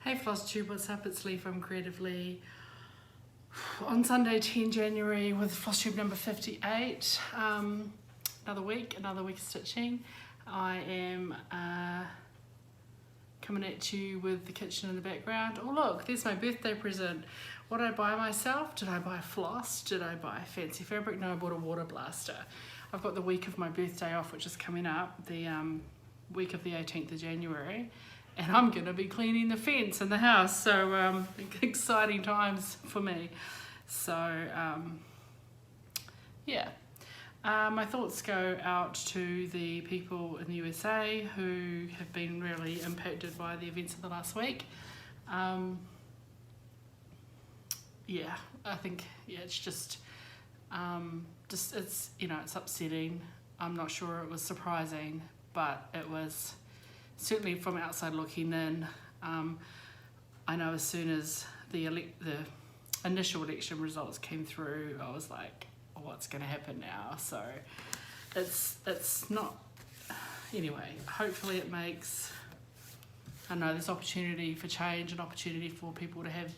Hey FLOSSTUBE, what's up? It's Leigh from Creative Leigh. On Sunday 10 January with FLOSSTUBE number 58. Another week of stitching. I am coming at you with the kitchen in the background. Oh look, there's my birthday present. What did I buy myself? Did I buy floss? Did I buy fancy fabric? No, I bought a water blaster. I've got the week of my birthday off, which is coming up, the week of the 18th of January. And I'm going to be cleaning the fence in the house, so exciting times for me. So yeah, my thoughts go out to the people in the USA who have been really impacted by the events of the last week. Yeah, I think it's just it's, you know, it's upsetting. I'm not sure it was surprising, but it was. Certainly from outside looking in, I know as soon as the initial election results came through, I was like, what's going to happen now? So it's not, anyway, hopefully it makes, I know there's opportunity for change and opportunity for people to have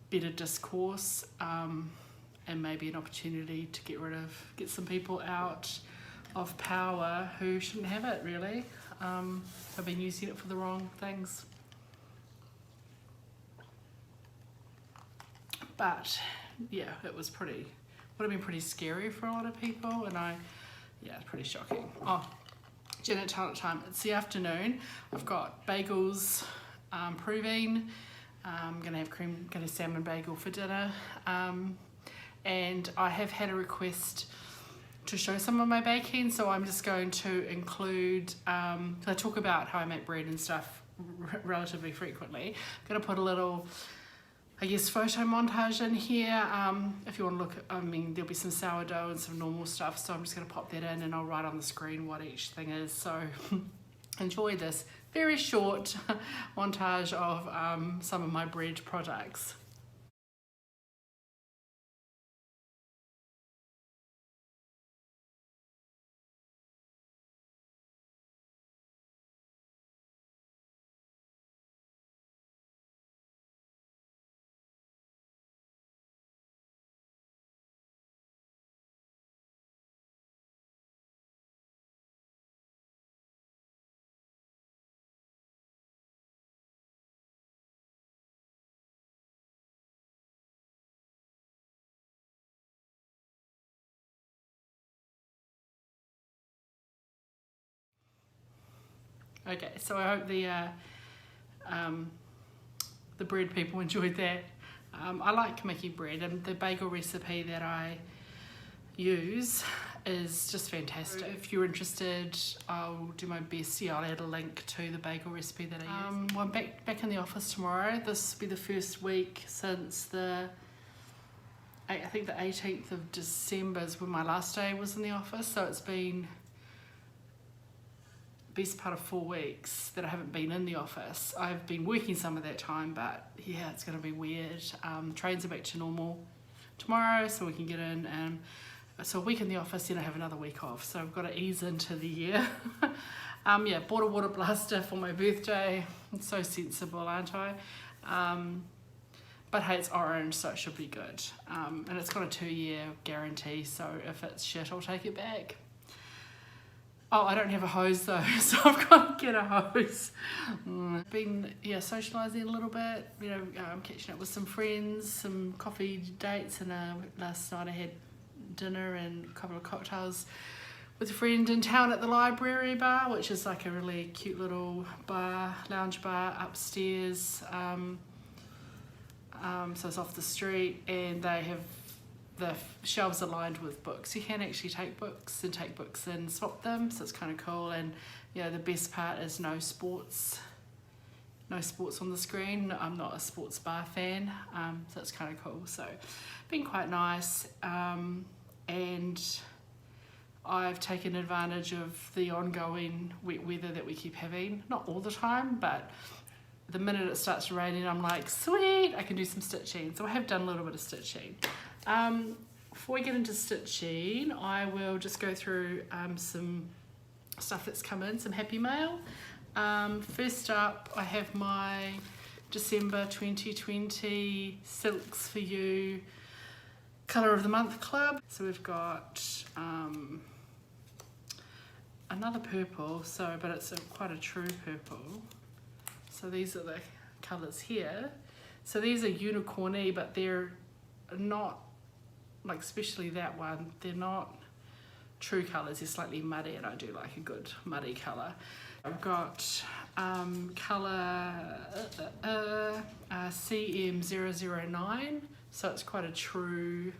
better discourse, and maybe an opportunity to get some people out of power who shouldn't have it, really. I've been using it for the wrong things. But yeah, it was would have been pretty scary for a lot of people, and yeah, it's pretty shocking. Oh, dinner time. It's the afternoon. I've got bagels proving. I'm gonna have salmon bagel for dinner. And I have had a request to show some of my baking, so I'm just going to include, I talk about how I make bread and stuff relatively frequently. I'm going to put a little, I guess, photo montage in here. If you want to look, I mean, there'll be some sourdough and some normal stuff, so I'm just going to pop that in and I'll write on the screen what each thing is. So enjoy this very short montage of some of my bread products. Okay, so I hope the bread people enjoyed that. I like making bread, and the bagel recipe that I use is just fantastic. If you're interested, I'll do my best. Yeah, I'll add a link to the bagel recipe that I use. Well, I'm back in the office tomorrow. This will be the first week since I think the 18th of December is when my last day was in the office, so it's been best part of 4 weeks that I haven't been in the office. I've been working some of that time, but yeah, it's going to be weird. Trains are back to normal tomorrow, so we can get in, and so a week in the office, then I have another week off, so I've got to ease into the year. Yeah, bought a water blaster for my birthday. It's so sensible, aren't I? But hey, it's orange, so it should be good. And it's got a 2-year guarantee, so if it's shit, I'll take it back. Oh, I don't have a hose though, so I've got to get a hose. Been, yeah, socialising a little bit, you know, catching up with some friends, some coffee dates, and last night I had dinner and a couple of cocktails with a friend in town at the Library Bar, which is like a really cute little bar, lounge bar upstairs. So it's off the street, and they have the shelves are lined with books. You can actually take books and swap them, so it's kind of cool. And you know, the best part is no sports on the screen. I'm not a sports bar fan, so it's kind of cool. So been quite nice, and I've taken advantage of the ongoing wet weather that we keep having. Not all the time, but the minute it starts raining, I'm like, sweet, I can do some stitching. So I have done a little bit of stitching. Before we get into stitching, I will just go through some stuff that's come in, some happy mail. First up, I have my December 2020 Silks For You Colour of the Month Club. So we've got another purple, but it's quite a true purple. So these are the colours here. So these are unicorny, but they're not, like especially that one, they're not true colours, they're slightly muddy, and I do like a good muddy colour. I've got colour CM009, so it's quite a true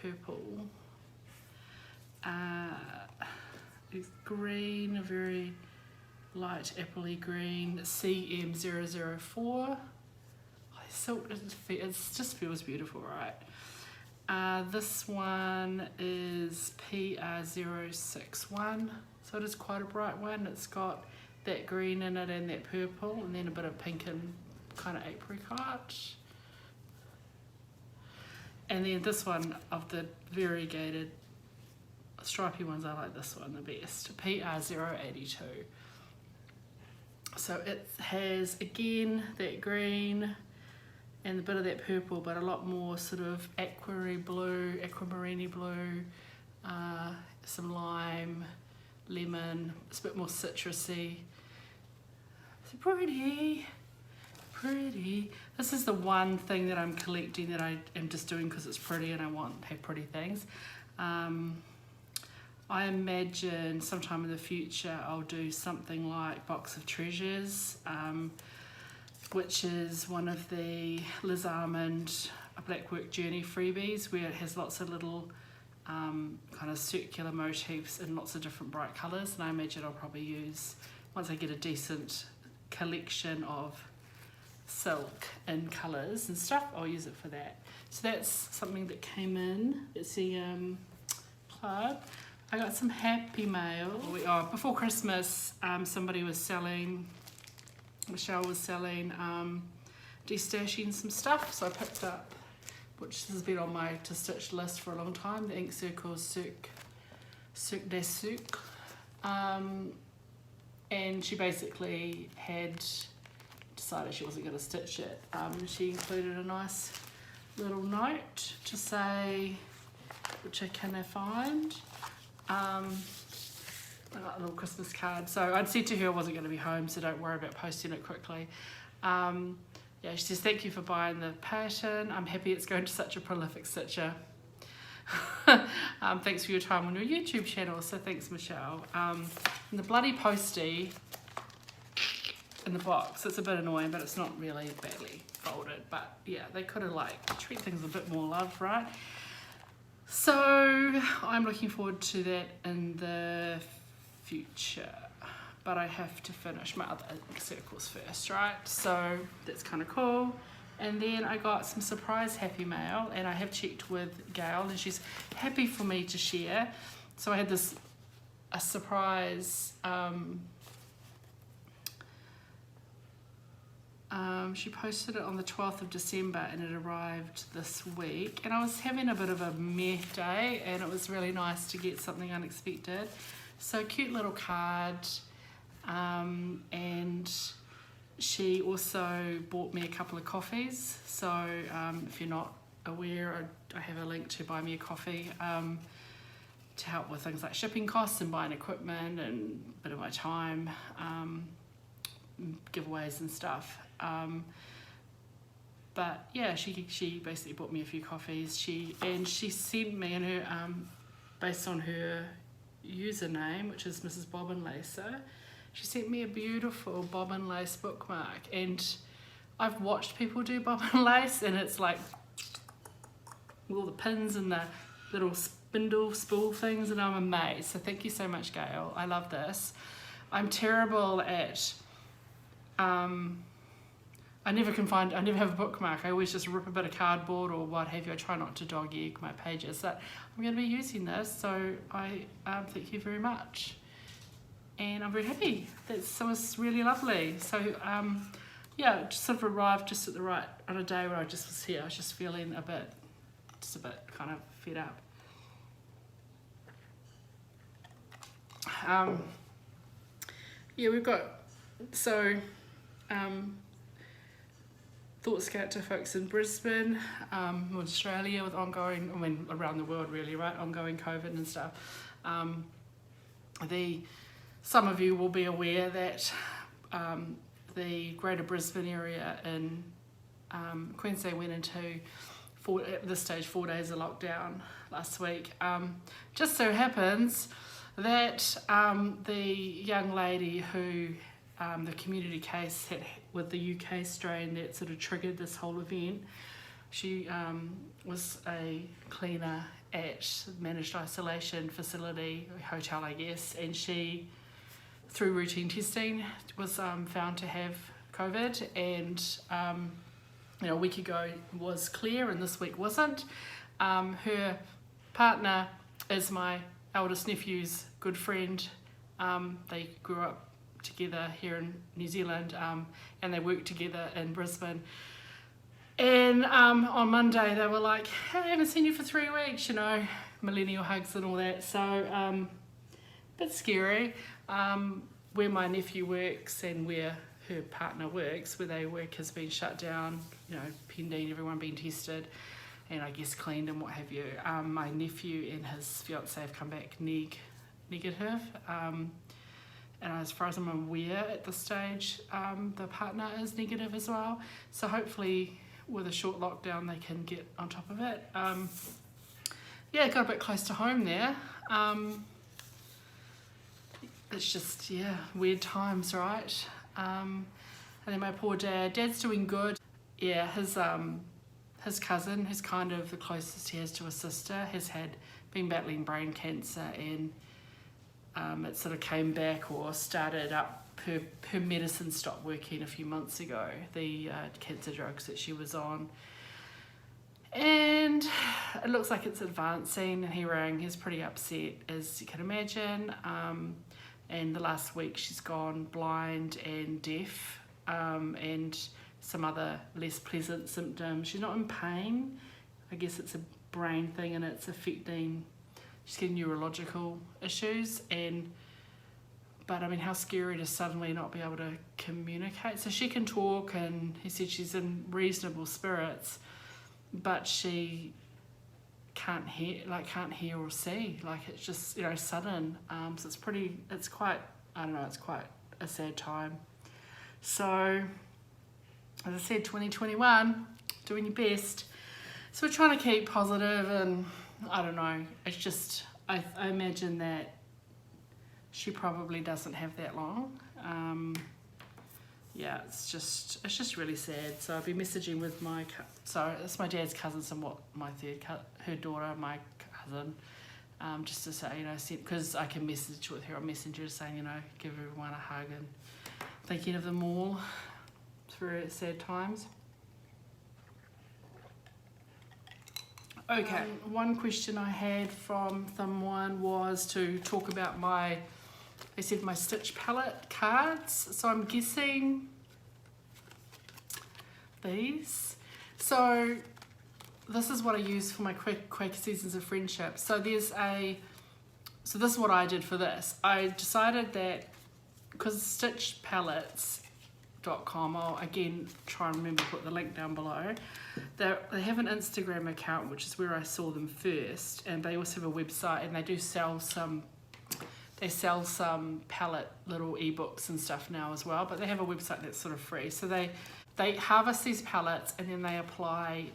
purple. It's green, a very light appley green, CM004. So it just feels beautiful, right? This one is PR061, so it is quite a bright one. It's got that green in it and that purple, and then a bit of pink and kind of apricot. And then this one of the variegated stripy ones, I like this one the best, PR082. So it has again that green and a bit of that purple, but a lot more sort of aquamarine blue, some lime, lemon. It's a bit more citrusy. It's pretty. This is the one thing that I'm collecting that I am just doing because it's pretty and I want to have pretty things. I imagine sometime in the future I'll do something like Box of Treasures, which is one of the Liz Almond Blackwork Journey freebies, where it has lots of little kind of circular motifs in lots of different bright colours, and I imagine I'll probably use, once I get a decent collection of silk in colours and stuff, I'll use it for that. So that's something that came in. It's the club. I got some happy mail. Before Christmas, somebody was selling, Michelle was selling destashing some stuff, so I picked up, which has been on my to stitch list for a long time, the Ink Circles Cirque des Souk, and she basically had decided she wasn't going to stitch it. She included a nice little note to say, which I cannot find. I got a little Christmas card. So I'd said to her I wasn't going to be home, so don't worry about posting it quickly. Yeah, she says, thank you for buying the pattern. I'm happy it's going to such a prolific stitcher. Thanks for your time on your YouTube channel. So thanks, Michelle. And the bloody postie in the box, it's a bit annoying, but it's not really badly folded. But yeah, they could have treat things with a bit more love, right? So I'm looking forward to that in the future, but I have to finish my other circles first, right? So that's kind of cool. And then I got some surprise happy mail, and I have checked with Gail, and she's happy for me to share. So I had a surprise. She posted it on the 12th of December, and it arrived this week. And I was having a bit of a meh day, and it was really nice to get something unexpected. So cute little card, and she also bought me a couple of coffees. So if you're not aware, I have a link to buy me a coffee to help with things like shipping costs and buying equipment and a bit of my time, giveaways and stuff. But yeah, she basically bought me a few coffees. She sent me, and her based on her username, which is Mrs. Bobbin Lacer, she sent me a beautiful bobbin lace bookmark. And I've watched people do bobbin lace, and it's like with all the pins and the little spindle spool things, and I'm amazed. So thank you so much, Gail. I love this. I'm terrible at I never have a bookmark. I always just rip a bit of cardboard or what have you. I try not to dog egg my pages. So I'm going to be using this, so I thank you very much. And I'm very happy. That was really lovely. So yeah, it just sort of arrived just at the right, on a day where I just was here. I was just feeling a bit kind of fed up. Yeah, we've got So thoughts go out to folks in Brisbane, Australia, with ongoing, I mean around the world really, right, ongoing COVID and stuff. Some of you will be aware that the Greater Brisbane area in Queensland went into at this stage 4 days of lockdown last week. Just so happens that the young lady who the community case had with the UK strain that sort of triggered this whole event, she was a cleaner at managed isolation facility, hotel I guess, and she, through routine testing, was found to have COVID, and a week ago was clear and this week wasn't. Her partner is my eldest nephew's good friend. They grew up together here in New Zealand, and they worked together in Brisbane. And on Monday they were like, hey, I haven't seen you for 3 weeks, millennial hugs and all that. So bit scary. Where my nephew works and where her partner works, where they work, has been shut down, pending everyone being tested and I guess cleaned and what have you. My nephew and his fiance have come back negative. And as far as I'm aware at this stage, the partner is negative as well. So hopefully with a short lockdown they can get on top of it. Yeah, got a bit close to home there. It's just, weird times, right? And then my poor dad's doing good. Yeah, his cousin, who's kind of the closest he has to a sister, has been battling brain cancer, and it sort of came back or started up. Her medicine stopped working a few months ago, the cancer drugs that she was on. And it looks like it's advancing, and he rang, he's pretty upset, as you can imagine. And the last week she's gone blind and deaf, and some other less pleasant symptoms. She's not in pain. I guess it's a brain thing and it's affecting, she's getting neurological issues. But I mean, how scary to suddenly not be able to communicate. So she can talk, and he said she's in reasonable spirits, but she can't hear or see. Like, it's just, sudden. So it's quite a sad time. So, as I said, 2021, doing your best. So we're trying to keep positive, and I don't know, it's just, I imagine that she probably doesn't have that long. Yeah, it's just really sad. So I'll be messaging with it's my dad's cousin, somewhat my her daughter, my cousin, just to say, because I can message with her on Messenger saying, give everyone a hug and thinking of them all through sad times. Okay, one question I had from someone was to talk about my stitch palette cards. So I'm guessing these. So this is what I use for my Quaker Seasons of Friendship. So this is what I did for this. I decided that, because stitchpalettes.com, I'll again try and remember to put the link down below. They have an Instagram account, which is where I saw them first, and they also have a website, and they do sell some palette little ebooks and stuff now as well, but they have a website that's sort of free. So they harvest these palettes, and then they apply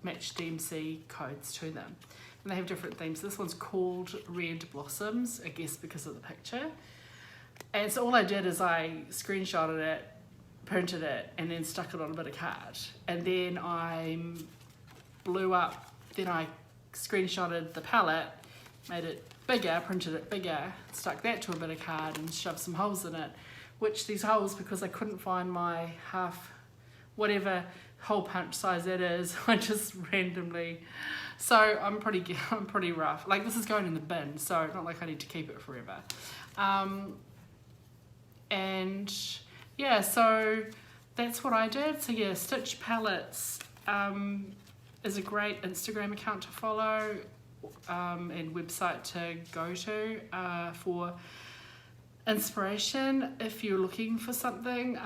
match DMC codes to them, and they have different themes. This one's called Red Blossoms, I guess because of the picture. And so all I did is I screenshotted it, printed it, and then stuck it on a bit of card, and then I screenshotted the palette, made it bigger, printed it bigger, stuck that to a bit of card and shoved some holes in it, which these holes, because I couldn't find my whatever hole punch size that is, I just randomly, so I'm pretty rough. Like, this is going in the bin, so not like I need to keep it forever. And yeah, so that's what I did. So yeah, Stitch Palettes is a great Instagram account to follow, and website to go to for inspiration, if you're looking for something,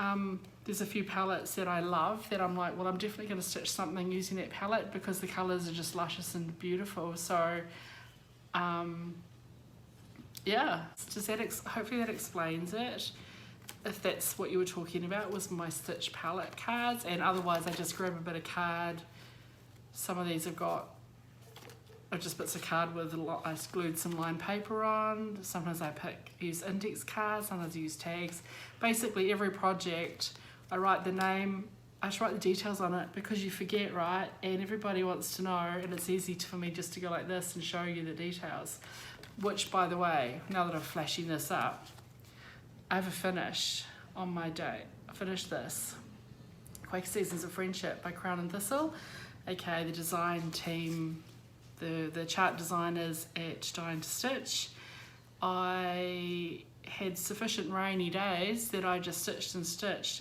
there's a few palettes that I love that I'm like, well, I'm definitely going to stitch something using that palette because the colours are just luscious and beautiful. So yeah, does that hopefully that explains it. If that's what you were talking about, was my stitch palette cards, and otherwise I just grab a bit of card. Some of these are just bits of card with I glued some lined paper on. Sometimes I use index cards, sometimes I use tags. Basically every project I write the name, I just write the details on it because you forget, right? And everybody wants to know, and it's easy for me just to go like this and show you the details. Which, by the way, now that I'm flashing this up, I have a finish on my date. I finished this, Quaker Seasons of Friendship by Carolyn and Thistle, aka the design team, the chart designers at Dying to Stitch. I had sufficient rainy days that I just stitched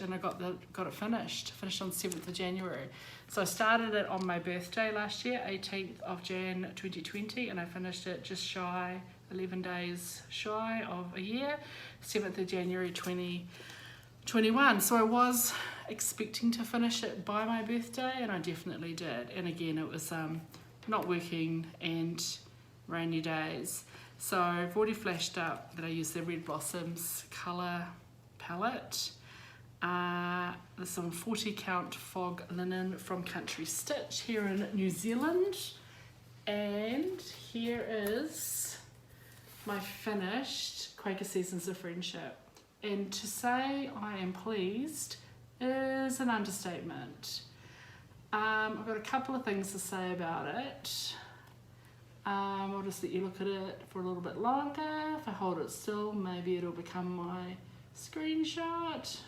and I got it finished on 7th of January. So I started it on my birthday last year, 18th of Jan 2020, and I finished it just shy, 11 days shy of a year, 7th of January 2021. So I was expecting to finish it by my birthday, and I definitely did. And again, it was not working and rainy days. So I've already flashed up that I used the Red Blossoms colour palette. There's some 40 count fog linen from Country Stitch here in New Zealand. And here is my finished Quaker Seasons of Friendship. And to say I am pleased is an understatement. I've got a couple of things to say about it. I'll just let you look at it for a little bit longer. If I hold it still, maybe it'll become my screenshot.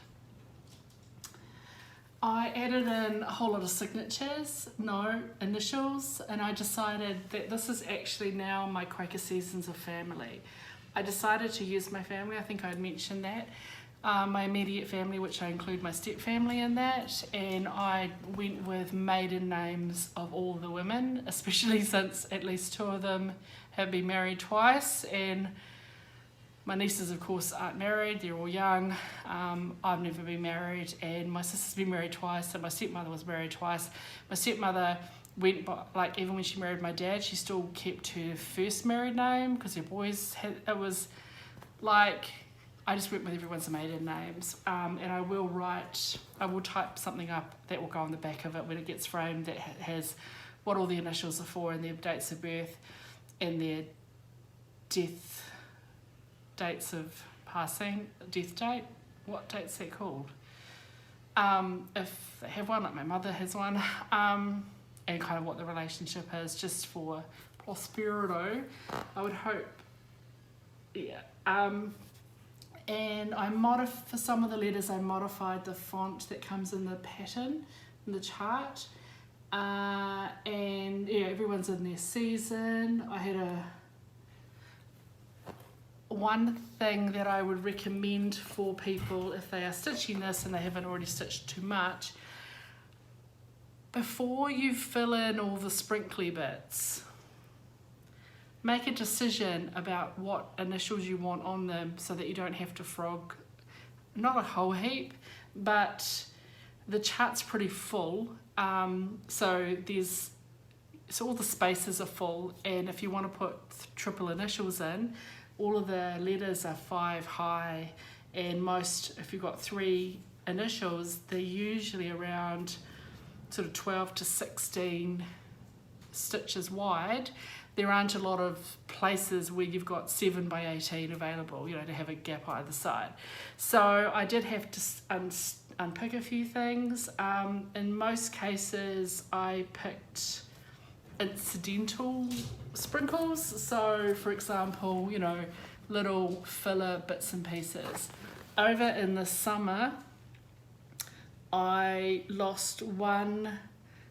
I added in a whole lot of signatures, no initials, and I decided that this is actually now my Quaker Seasons of family. I decided to use my family, I think I'd mentioned that. My immediate family, which I include my step family in that, and I went with maiden names of all the women, especially since at least 2 of them have been married twice, and my nieces of course aren't married, they're all young. I've never been married, and my sister's been married twice, and my stepmother was married twice. My stepmother went by, like, even when she married my dad, she still kept her first married name because her boys had, it was like, I just went with everyone's maiden names, and I will type something up that will go on the back of it when it gets framed that has what all the initials are for and their dates of birth and their dates of passing, death date, what date's that called? If they have one, like my mother has one, and kind of what the relationship is, just for prosperity, I would hope, yeah. And for some of the letters I modified the font that comes in the pattern, in the chart. And yeah, everyone's in their season. I had one thing that I would recommend for people if they are stitching this and they haven't already stitched too much, before you fill in all the sprinkly bits, make a decision about what initials you want on them so that you don't have to frog, not a whole heap, but the chart's pretty full. So all the spaces are full, and if you want to put triple initials in, all of the letters are 5 high, and most, if you've got 3 initials, they're usually around sort of 12 to 16 stitches wide. There aren't a lot of places where you've got 7 by 18 available, you know, to have a gap either side. So I did have to unpick a few things. In most cases, I picked incidental sprinkles. So, for example, you know, little filler bits and pieces. Over in the summer, I lost one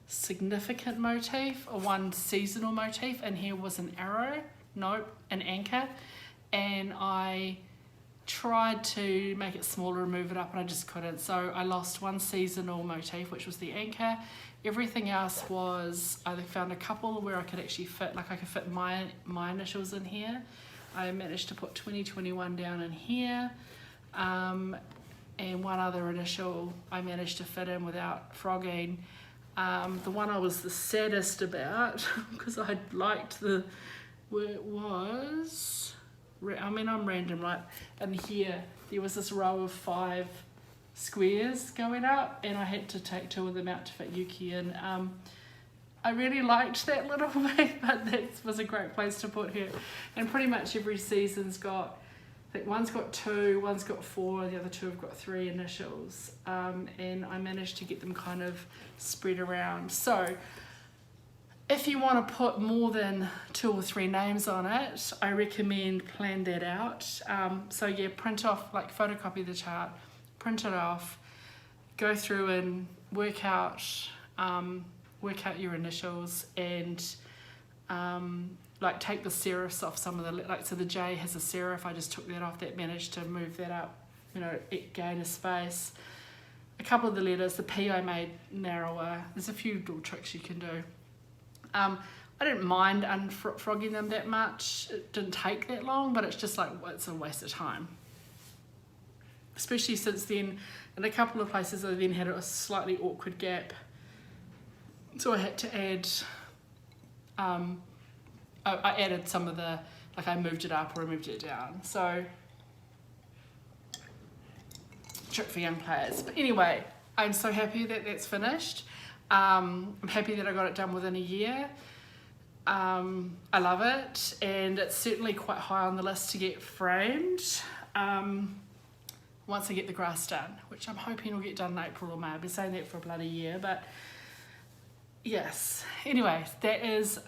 significant motif or one seasonal motif, and here was an arrow, an anchor, and I tried to make it smaller and move it up and I just couldn't. So I lost one seasonal motif, which was the anchor. Everything else was, I found a couple where I could actually fit, like I could fit my initials in here. I managed to put 2021 down in here, and one other initial I managed to fit in without frogging. The one I was the saddest about, because I liked where it was, I mean I'm random, right? And here there was this row of 5 squares going up, and I had to take 2 of them out to fit Yuki in. I really liked that little bit, but that was a great place to put her. And pretty much every season's got, I think one's got 2, one's got 4, the other 2 have got 3 initials. And I managed to get them kind of spread around. So if you want to put more than 2 or 3 names on it, I recommend plan that out. So yeah, print off, like photocopy the chart, print it off, go through and work out your initials, and like take the serifs off some of the, like, so the J has a serif, I just took that off, that managed to move that up, you know, it gained a space. A couple of the letters, the P I made narrower. There's a few little tricks you can do. I didn't mind unfrogging them that much, it didn't take that long, but it's just like, it's a waste of time. Especially since then, in a couple of places I then had a slightly awkward gap. So I had to add, I added some of the, like I moved it up or I moved it down. So, trick for young players. But anyway, I'm so happy that that's finished. I'm happy that I got it done within a year. I love it, and it's certainly quite high on the list to get framed. Once I get the grass done, which I'm hoping will get done in April or May. I've been saying that for a bloody year, but yes. Anyway, that is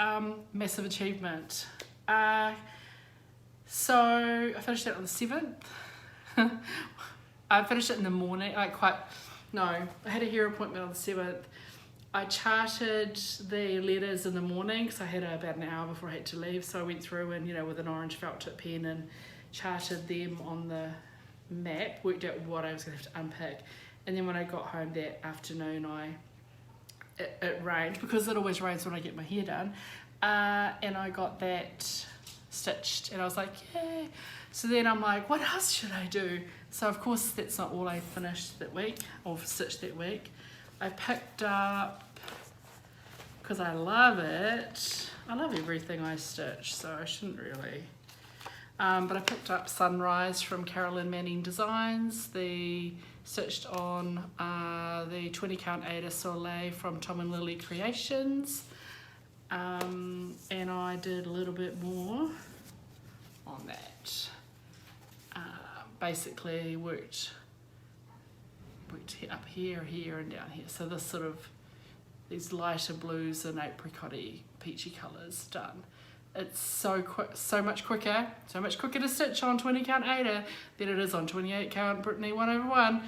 massive achievement. So I finished that on the 7th. I finished it in the morning, I had a hair appointment on the 7th. I charted the letters in the morning because I had about an hour before I had to leave, so I went through and, you know, with an orange felt tip pen and charted them on the map, worked out what I was going to have to unpick, and then when I got home that afternoon it rained, because it always rains when I get my hair done, and I got that stitched, and I was like, yay. So then I'm like, what else should I do? So of course that's not all I finished that week or stitched that week. I picked up, because I love it, I love everything I stitch, so I shouldn't really, but I picked up Sunrise from Carolyn Manning Designs, the stitched on the 20 count Aida Soleil from Tom and Lily Creations, and I did a little bit more on that. Basically worked up here, here and down here, so this sort of, these lighter blues and apricot-y peachy colours done. It's so quick, so much quicker to stitch on 20 count Aida than it is on 28 count Brittany 1/1,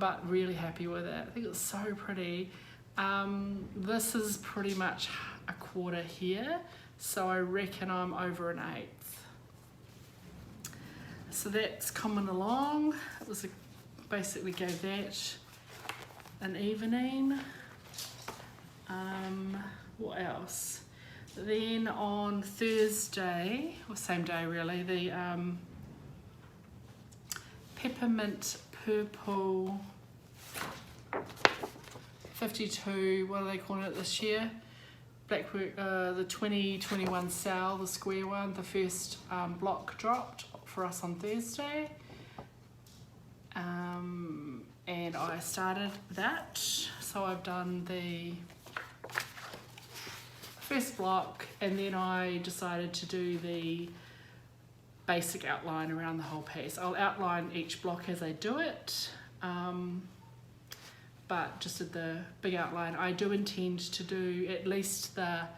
but really happy with it. I think it's so pretty. This is pretty much a quarter here, so I reckon I'm over an 1/8. So that's coming along. It was basically gave that an evening. What else? Then on Thursday, or same day really, the Peppermint Purple 52, what are they calling it this year? Blackwork, the 2021 SAL, the square one, the first block dropped for us on Thursday. And I started that, so I've done the first block, and then I decided to do the basic outline around the whole piece. I'll outline each block as I do it, but just did the big outline. I do intend to do at least the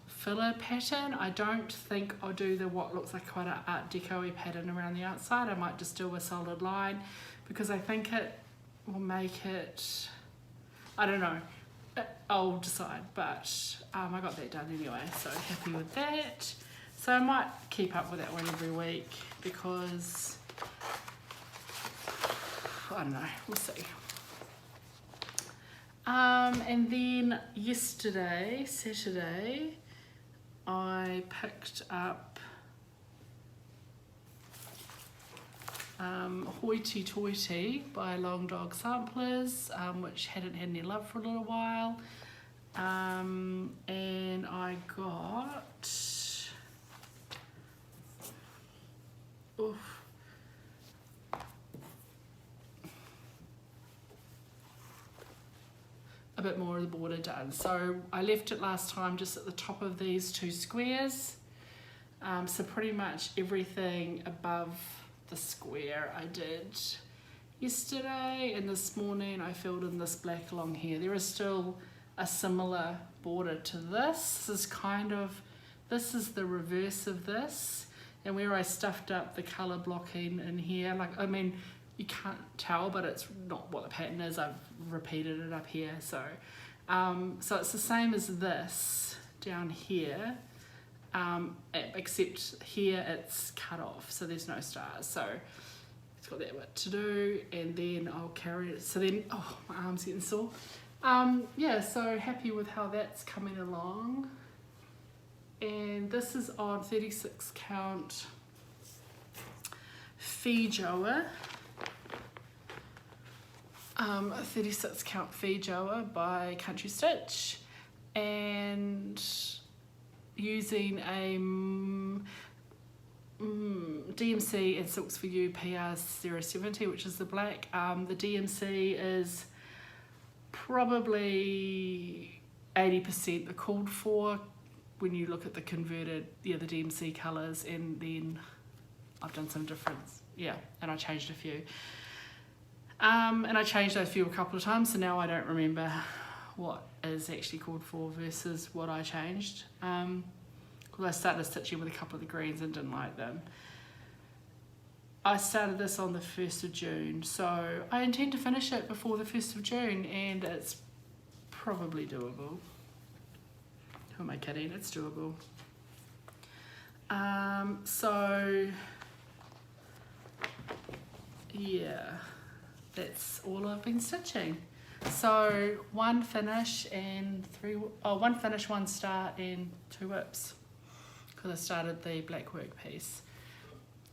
filler pattern. I don't think I'll do the what looks like quite an Art Deco-y pattern around the outside. I might just do a solid line, because I think it will make it, I don't know, I'll decide, but I got that done anyway, so happy with that. So I might keep up with that one every week, because I don't know, we'll see. And then yesterday, Saturday, I picked up Hoity Toity by Long Dog Samplers, which hadn't had any love for a little while. And I got a bit more of the border done. So I left it last time just at the top of these two squares. So pretty much everything above the square I did yesterday, and this morning I filled in this black along here. There is still a similar border to this. This is the reverse of this, and where I stuffed up the colour blocking in here, like, I mean, you can't tell, but it's not what the pattern is. I've repeated it up here. So it's the same as this down here, except here it's cut off, so there's no stars. So it's got that bit to do, and then I'll carry it. So then, oh, my arm's getting sore. Yeah, so happy with how that's coming along. And this is on 36 count Feijoa. 36 count Feijoa by Country Stitch, and using a DMC and Silks for You PR 070, which is the black. The DMC is probably 80% the called for when you look at the converted, the DMC colours, and then I've done some difference, and I changed a few. And I changed those few a couple of times, so now I don't remember what is actually called for versus what I changed. Because I started stitching with a couple of the greens and didn't like them. I started this on the 1st of June, so I intend to finish it before the 1st of June, and it's probably doable. Who am I kidding? It's doable. So, yeah. That's all I've been stitching. So one finish, one start and 2 whips, because I started the Blackwork piece.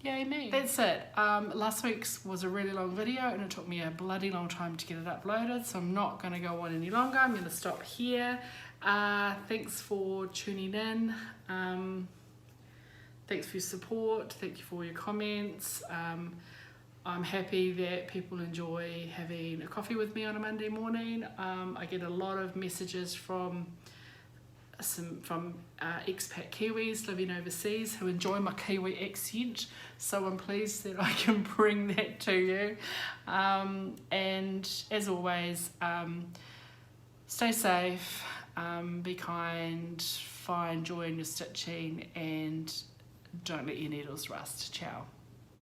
Yay me. That's it. Last week's was a really long video, and it took me a bloody long time to get it uploaded, so I'm not going to go on any longer. I'm going to stop here. Thanks for tuning in. Thanks for your support. Thank you for your comments. I'm happy that people enjoy having a coffee with me on a Monday morning. I get a lot of messages from expat Kiwis living overseas who enjoy my Kiwi accent, so I'm pleased that I can bring that to you. And as always, stay safe, be kind, find joy in your stitching, and don't let your needles rust. Ciao.